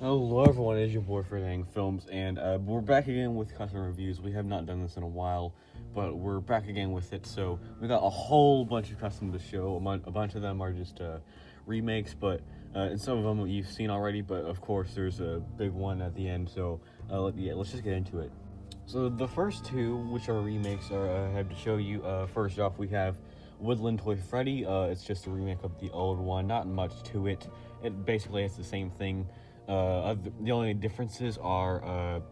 Hello everyone, it's your boy Freddy Films, and we're back again with custom reviews. We have not done this in a while, but we're back again with it. So we got a whole bunch of custom to show. A bunch of them are just remakes, but and some of them you've seen already. But of course, there's a big one at the end. So let's just get into it. So the first two, which are remakes, I have to show you. First off, we have Woodland Toy Freddy. It's just a remake of the old one. Not much to it. It basically has the same thing. The only differences are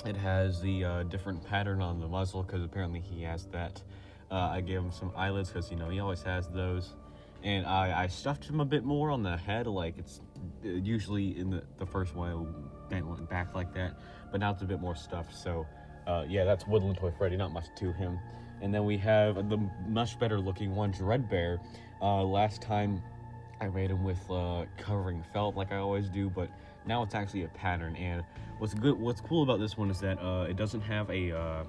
it has the different pattern on the muzzle, because apparently he has that. I gave him some eyelids because he always has those, and I stuffed him a bit more on the head. Like it's usually in the first one it went back like that, but now it's a bit more stuffed. So yeah, that's Woodland Toy Freddy. Not much to him. And then we have the much better looking one, Dreadbear. Last time I made him with covering felt like I always do, but now it's actually a pattern. And what's cool about this one is that it doesn't have a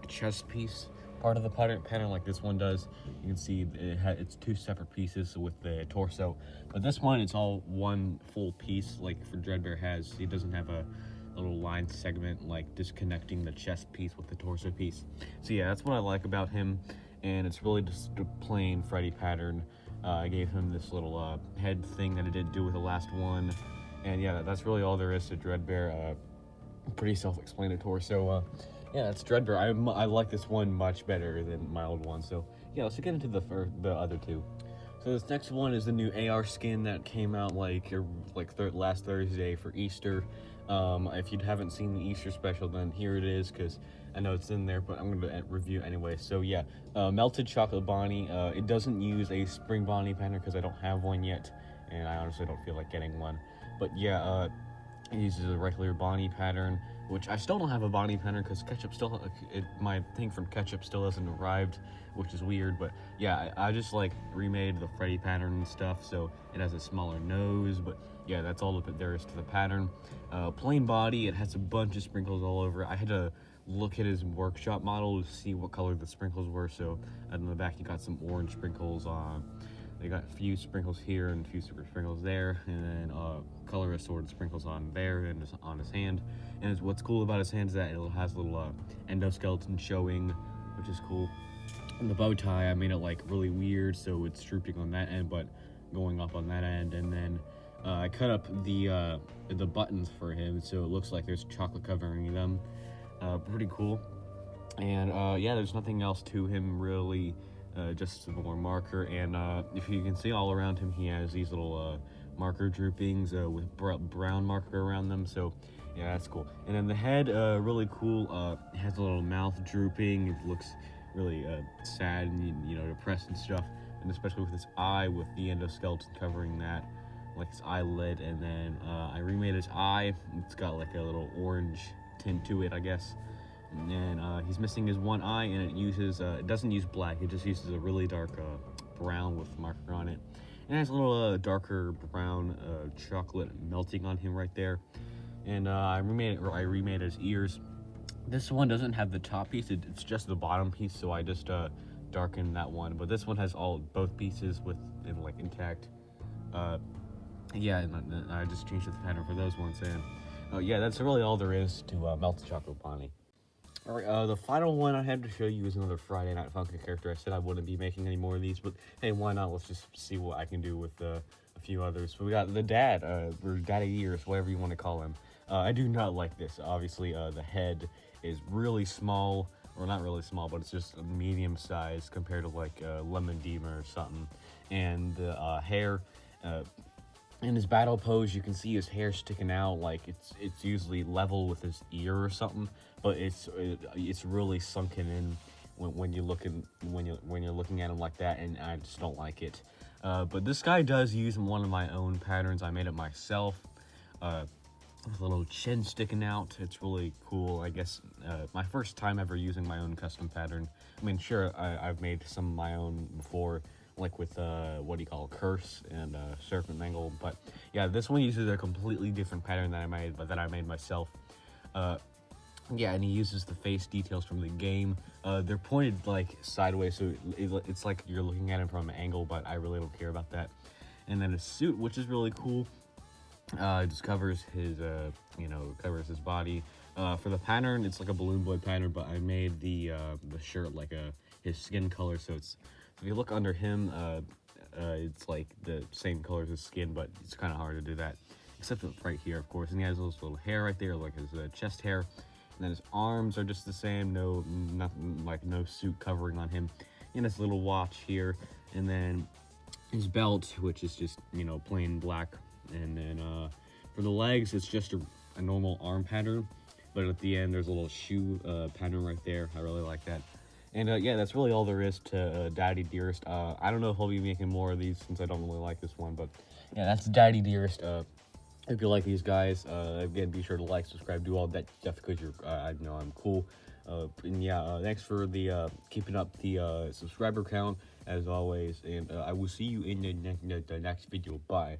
chest piece part of the pattern like this one does. You can see it's two separate pieces with the torso, but this one it's all one full piece. Like for Dreadbear has, he doesn't have a little line segment like disconnecting the chest piece with the torso piece. So yeah, that's what I like about him, and it's really just a plain Freddy pattern. I gave him this little head thing that I didn't do with the last one, and yeah, that's really all there is to Dreadbear. Pretty self-explanatory. So yeah, that's Dreadbear. I like this one much better than my old one. So yeah, let's get into the other two. So this next one is the new AR skin that came out last Thursday for Easter. If you haven't seen the Easter special, then here it is, because I know it's in there, but I'm going to review anyway. So yeah, Melted Chocolate Bonnie. It doesn't use a Spring Bonnie pattern because I don't have one yet, and I honestly don't feel like getting one. But yeah, it uses a regular Bonnie pattern, which I still don't have a Bonnie pattern because my thing from Ketchup still hasn't arrived, which is weird. But yeah, I just like remade the Freddy pattern and stuff, so it has a smaller nose. But yeah, that's all that there is to the pattern. Plain body. It has a bunch of sprinkles all over. I had to look at his workshop model to see what color the sprinkles were. So on the back, you got some orange sprinkles on. They got a few sprinkles here and a few sprinkles there, and then color assorted sprinkles on there and on his hand. And what's cool about his hand is that it has a little endoskeleton showing, which is cool. And the bow tie, I made it like really weird, so it's drooping on that end, but going up on that end. And then I cut up the buttons for him, so it looks like there's chocolate covering them. Pretty cool. And yeah, there's nothing else to him really. Just some more marker, and if you can see all around him, he has these little marker droopings with brown marker around them. So yeah, that's cool. And then the head, really cool. It has a little mouth drooping. It looks really sad and depressed and stuff. And especially with his eye, with the endoskeleton covering that, like his eyelid. And then I remade his eye. It's got like a little orange tint to it, I guess. And he's missing his one eye, and it doesn't use black, it just uses a really dark brown with marker on it. And it has a little darker brown chocolate melting on him right there. And I remade his ears. This one doesn't have the top piece, it's just the bottom piece, so I just darkened that one. But this one has both pieces intact. Yeah, and I just changed the pattern for those ones. And yeah, that's really all there is to Melted Chocolate Bonnie. Alright, the final one I had to show you is another Friday Night Funkin' character. I said I wouldn't be making any more of these, but hey, why not? Let's just see what I can do with a few others. So we got the dad, or Daddy Dearest, whatever you want to call him. I do not like this. Obviously, the head is really small, or not really small, but it's just medium size compared to like Lemon Demon or something. And the hair, in his battle pose, you can see his hair sticking out, like it's usually level with his ear or something, but it's really sunken in when you're looking at him like that, and I just don't like it. But this guy does use one of my own patterns. I made it myself, with a little chin sticking out. It's really cool. I guess my first time ever using my own custom pattern. I mean, sure, I've made some of my own before, like with Curse and Serpent Mangle, but yeah, this one uses a completely different pattern that I made myself. Yeah, and he uses the face details from the game. They're pointed like sideways, so it's like you're looking at him from an angle, but I really don't care about that. And then a suit, which is really cool. It just covers his, covers his body. For the pattern, it's like a balloon boy pattern, but I made the shirt like his skin color, so if you look under him, it's like the same color as his skin, but it's kind of hard to do that, except right here, of course. And he has those little hair right there, like his chest hair, and then his arms are just the same, nothing, like no suit covering on him, and his little watch here, and then his belt, which is just, plain black. And then for the legs, it's just a normal arm pattern, but at the end there's a little shoe pattern right there. I really like that. And yeah, that's really all there is to Daddy Dearest. I don't know if I'll be making more of these since I don't really like this one, but yeah, that's Daddy Dearest. If you like these guys, again, be sure to like, subscribe, do all that stuff because I know I'm cool. And yeah, thanks for the keeping up the subscriber count as always, and I will see you in the next video. Bye.